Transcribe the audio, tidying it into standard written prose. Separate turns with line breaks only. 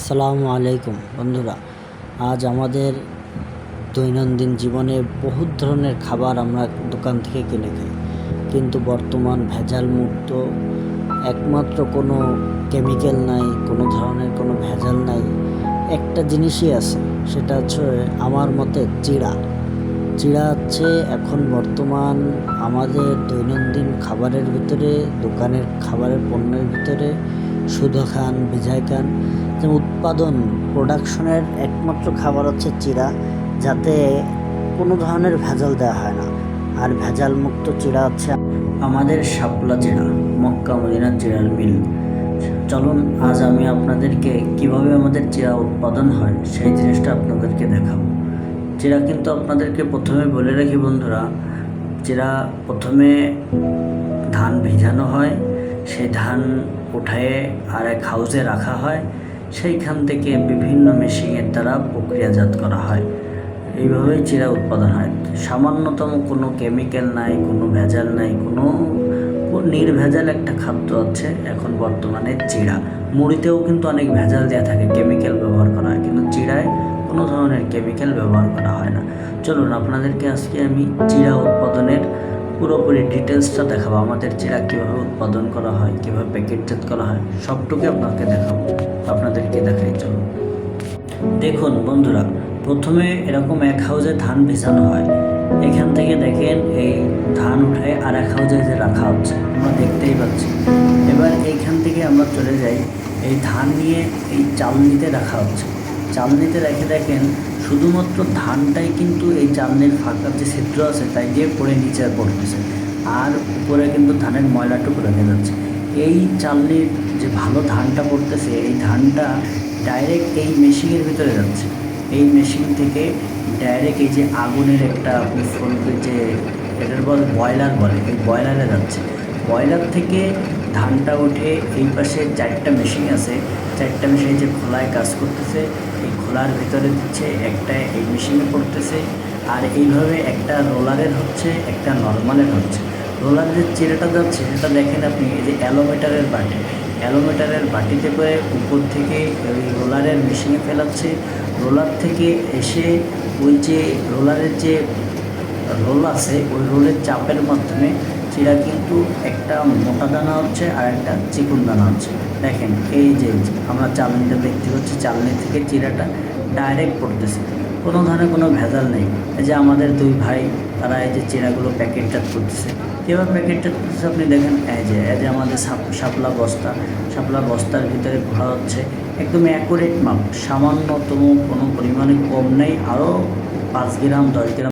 আসসালামু আলাইকুম বন্ধুরা। আজ আমাদের দৈনন্দিন জীবনে বহুত ধরনের খাবার আমরা দোকান থেকে কিনে খাই, কিন্তু বর্তমান ভেজাল মুক্ত, একমাত্র কোনো কেমিক্যাল নাই, কোনো ধরনের কোনো ভেজাল নাই, একটা জিনিসই আছে, সেটা হচ্ছে আমার মতে চিড়া। চিড়া হচ্ছে এখন বর্তমান আমাদের দৈনন্দিন খাবারের ভিতরে, দোকানের খাবারের পণ্যের ভিতরে শুধু খান ভিজায় খান, যে উৎপাদন প্রোডাকশনের একমাত্র খাবার হচ্ছে চিড়া, যাতে কোনো ধরনের ভেজাল দেওয়া হয় না। আর ভেজাল মুক্ত চিড়া হচ্ছে আমাদের শাপলা চিড়া, মক্কা মদিনার চিড়ার মিল। চলুন আজ আমি আপনাদেরকে কিভাবে আমাদের চিড়া উৎপাদন হয় সেই জিনিসটা আপনাদেরকে দেখাবো। চিড়া কিন্তু আপনাদেরকে প্রথমে বলে রাখি বন্ধুরা, চিড়া প্রথমে ধান ভিজানো হয়, সেই ধান উঠায়ে আর এক হাউসে রাখা হয়, সেইখান থেকে বিভিন্ন মেশিনের দ্বারা প্রক্রিয়াজাত করা হয়। এইভাবেই চিড়া উৎপাদন হয়। সামান্যতম কোনো কেমিক্যাল নাই, কোনো ভেজাল নাই, কোনো নির্ভেজাল একটা খাদ্য আছে এখন বর্তমানে চিড়া। মুড়িতেও কিন্তু অনেক ভেজাল দেওয়া থাকে, কেমিক্যাল ব্যবহার করা হয়, কিন্তু চিড়ায় কোনো ধরনের কেমিক্যাল ব্যবহার করা হয় না। চলুন আপনাদেরকে আজকে আমি চিড়া উৎপাদনের পুরোপুরি ডিটেলসটা দেখাবো। আমাদের চিড়া কীভাবে উৎপাদন করা হয়, কীভাবে প্যাকেটজাত করা হয়, সবটুকু আপনাদেরকে দেখাই। চলুন দেখুন বন্ধুরা, প্রথমে এরকম এক হাউজে ধান ভেজানো হয়। এখান থেকে দেখেন এই ধান উঠায় আর এক হাউজে যে রাখা হচ্ছে, আমরা দেখতেই পাচ্ছি। এবার এইখান থেকে আমরা চলে যাই, এই ধান নিয়ে এই চালনিতে রাখা হচ্ছে। চালনিতে রেখে দেখেন শুধুমাত্র ধানটাই কিন্তু এই চালনির ফাঁকার যে ছিদ্র আছে তাই দিয়ে পড়ে নিচে পড়তেছে, আর উপরে কিন্তু ধানের ময়লাটুকু রেখে যাচ্ছে। এই চালনির যে ভালো ধানটা পড়তেছে, এই ধানটা ডাইরেক্ট এই মেশিনের ভিতরে যাচ্ছে। এই মেশিন থেকে ডাইরেক্ট এই যে আগুনের একটা যে এটার বয়লার বলে, এই বয়লারে যাচ্ছে। বয়লার থেকে ধানটা উঠে এই পাশে 4টা মেশিন আছে, 4টা মেশিন যে খোলায় কাজ করতেছে, এই খোলার ভিতরে দিচ্ছে, একটা এই মেশিনে পড়তেছে, আর এইভাবে একটা রোলারের হচ্ছে, একটা নর্মালের হচ্ছে। রোলার যে চিড়াটা যাচ্ছে সেটা দেখেন আপনি, এই যে অ্যালোমিটারের বাটিতে করে উপর থেকে ওই রোলারের মেশিনে ফেলাচ্ছে। রোলার থেকে এসে ওই যে রোলারের যে রোল আছে, ওই রোলের চাপের মাধ্যমে চিড়া কিন্তু একটা মোটা দানা হচ্ছে আর একটা চিকন দানা হচ্ছে। দেখেন এই যে আমরা চালনিটা দেখতে পাচ্ছি, চালনি থেকে চিড়াটা ডাইরেক্ট পড়তেছে, কোনো ধরনের কোনো ভেজাল নেই। এই যে আমাদের দুই ভাই, তারা এই যে চিড়াগুলো প্যাকেটজাত করতেছে। কীভাবে প্যাকেটজাত করতেছে আপনি দেখেন, এই যে আমাদের শাপলা বস্তার ভিতরে ভরা হচ্ছে, একদম অ্যাকুরেট মাপ, সামান্যতম কোনো পরিমাণে কম নেই, আরও 5 গ্রাম 10 গ্রাম